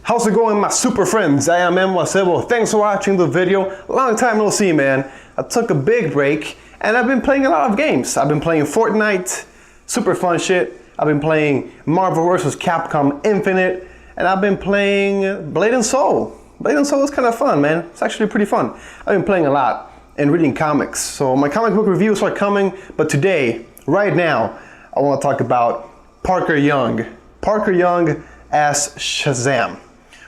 How's it going, my super friends? I am Sebo. Thanks for watching the video. Long time no see, man. I took a big break and I've been playing a lot of games. I've been playing Fortnite, super fun shit. I've been playing Marvel vs. Capcom Infinite, and I've been playing Blade and Soul. Blade and Soul is kind of fun, man. It's actually pretty fun. I've been playing a lot and reading comics. So my comic book reviews are coming, but today, right now, I want to talk about Parker Young. Parker Young as Shazam.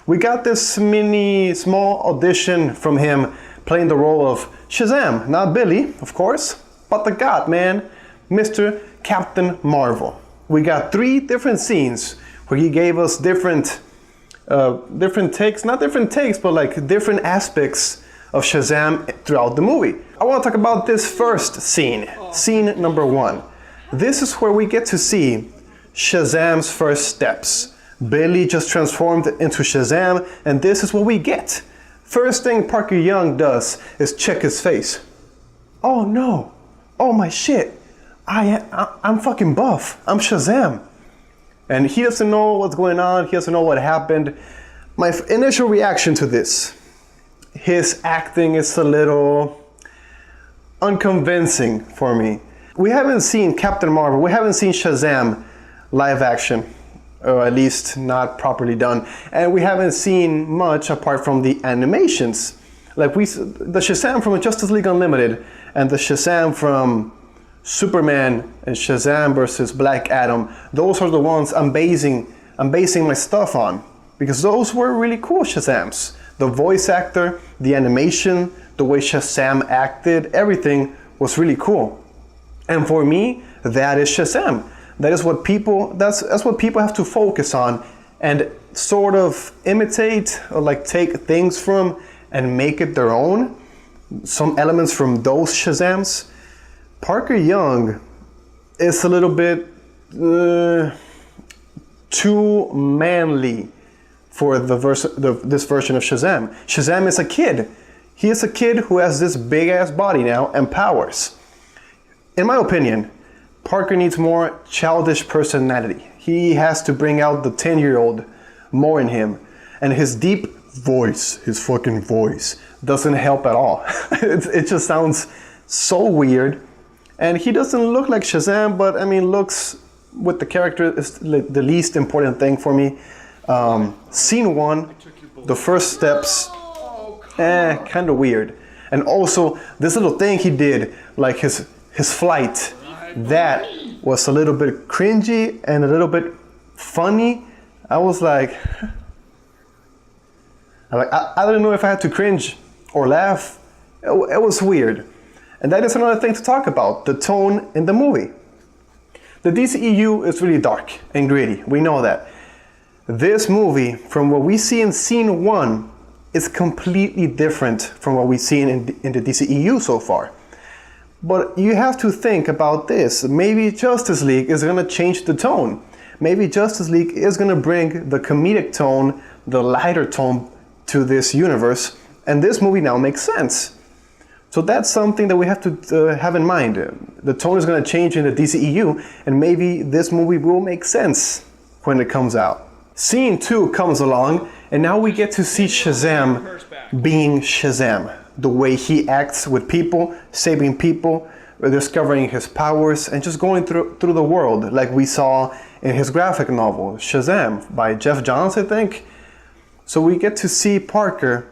We got this small audition from him playing the role of Shazam. Not Billy, of course, but the God, man, Mr. Captain Marvel. We got 3 different scenes where he gave us different takes, not different takes, but like different aspects of Shazam throughout the movie. I want to talk about this first scene, scene number 1. This is where we get to see Shazam's first steps. Billy just transformed into Shazam, and this is what we get. First thing Parker Young does is check his face. Oh no, oh my shit, I'm fucking buff, I'm Shazam. And he doesn't know what's going on, he doesn't know what happened. My initial reaction to this, his acting is a little unconvincing for me. We haven't seen Captain Marvel, we haven't seen Shazam live action, or at least not properly done, and we haven't seen much apart from the animations. Like the Shazam from Justice League Unlimited and the Shazam from Superman and Shazam versus Black Adam, those are the ones I'm basing my stuff on, because those were really cool Shazams. The voice actor, the animation, the way Shazam acted, everything was really cool. And for me, that is Shazam. That is what people, that's what people have to focus on and sort of imitate or like take things from and make it their own. Some elements from those Shazams. Parker Young is a little bit too manly for this version of Shazam. Shazam is a kid. He is a kid who has this big ass body now and powers. In my opinion, Parker needs more childish personality. He has to bring out the 10-year-old more in him. And his deep voice, his fucking voice, doesn't help at all. It just sounds so weird. And he doesn't look like Shazam, but I mean, looks with the character is the least important thing for me. Scene 1, the first steps, kind of weird. And also, this little thing he did, like his flight, that was a little bit cringy and a little bit funny. I was like, I don't know if I had to cringe or laugh. It was weird. And that is another thing to talk about, the tone in the movie. The DCEU is really dark and gritty, we know that. This movie, from what we see in scene 1, is completely different from what we've seen in the DCEU so far. But you have to think about this. Maybe Justice League is going to change the tone. Maybe Justice League is going to bring the comedic tone, the lighter tone to this universe. And this movie now makes sense. So that's something that we have to have in mind. The tone is going to change in the DCEU, and maybe this movie will make sense when it comes out. Scene 2 comes along, and now we get to see Shazam being Shazam. The way he acts with people, saving people, discovering his powers, and just going through the world like we saw in his graphic novel, Shazam, by Jeff Johns, I think. So we get to see Parker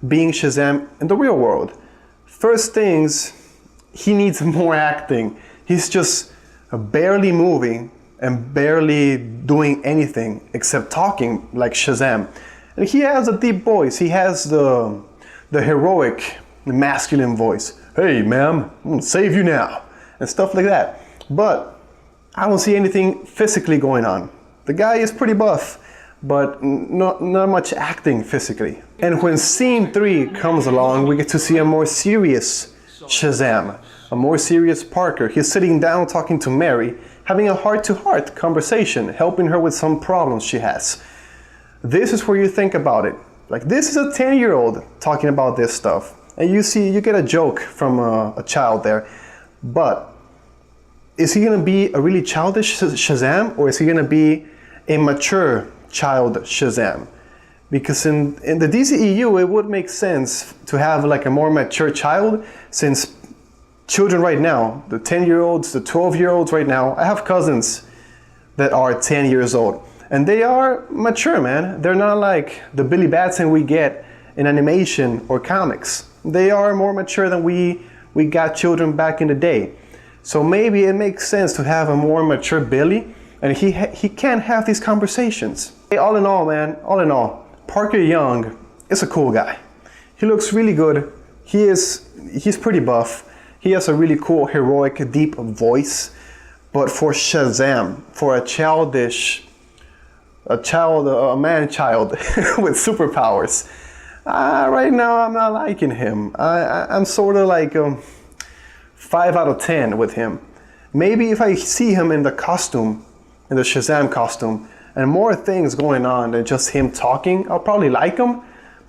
being Shazam in the real world. First things, he needs more acting. He's just barely moving and barely doing anything except talking like Shazam. And he has a deep voice. He has the heroic, masculine voice. Hey, ma'am, I'm gonna save you now. And stuff like that. But I don't see anything physically going on. The guy is pretty buff, but not much acting physically. And when scene 3 comes along, we get to see a more serious Shazam, a more serious Parker. He's sitting down talking to Mary, having a heart-to-heart conversation, helping her with some problems she has. This is where you think about it. Like, this is a 10-year-old talking about this stuff. And you get a joke from a child there. But is he gonna be a really childish Shazam, or is he gonna be a mature child Shazam? Because in the DCEU, it would make sense to have like a more mature child, since children right now, the 10-year-olds, the 12-year-olds right now, I have cousins that are 10 years old. And they are mature, man. They're not like the Billy Batson we get in animation or comics. They are more mature than we got children back in the day. So maybe it makes sense to have a more mature Billy, and he can have these conversations. Hey, all in all, man, all in all, Parker Young is a cool guy. He looks really good. He's pretty buff. He has a really cool, heroic, deep voice. But for Shazam, for a man-child with superpowers, right now I'm not liking him. I'm sort of like 5 out of 10 with him. Maybe if I see him in the costume, in the Shazam costume, and more things going on than just him talking, I'll probably like him.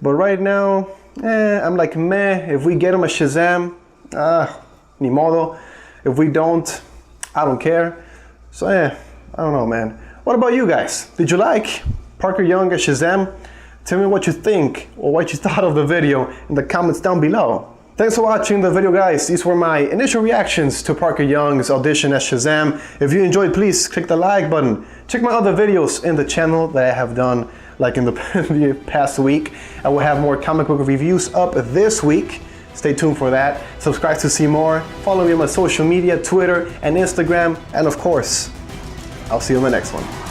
But right now, I'm like, meh. If we get him a Shazam, ni modo. If we don't, I don't care. So I don't know, man. What about you guys? Did you like Parker Young as Shazam? Tell me what you think or what you thought of the video in the comments down below. Thanks for watching the video, guys. These were my initial reactions to Parker Young's audition as Shazam. If you enjoyed, please click the like button. Check my other videos in the channel that I have done like in the past week. I will have more comic book reviews up this week. Stay tuned for that. Subscribe to see more. Follow me on my social media, Twitter and Instagram. And of course, I'll see you in the next one.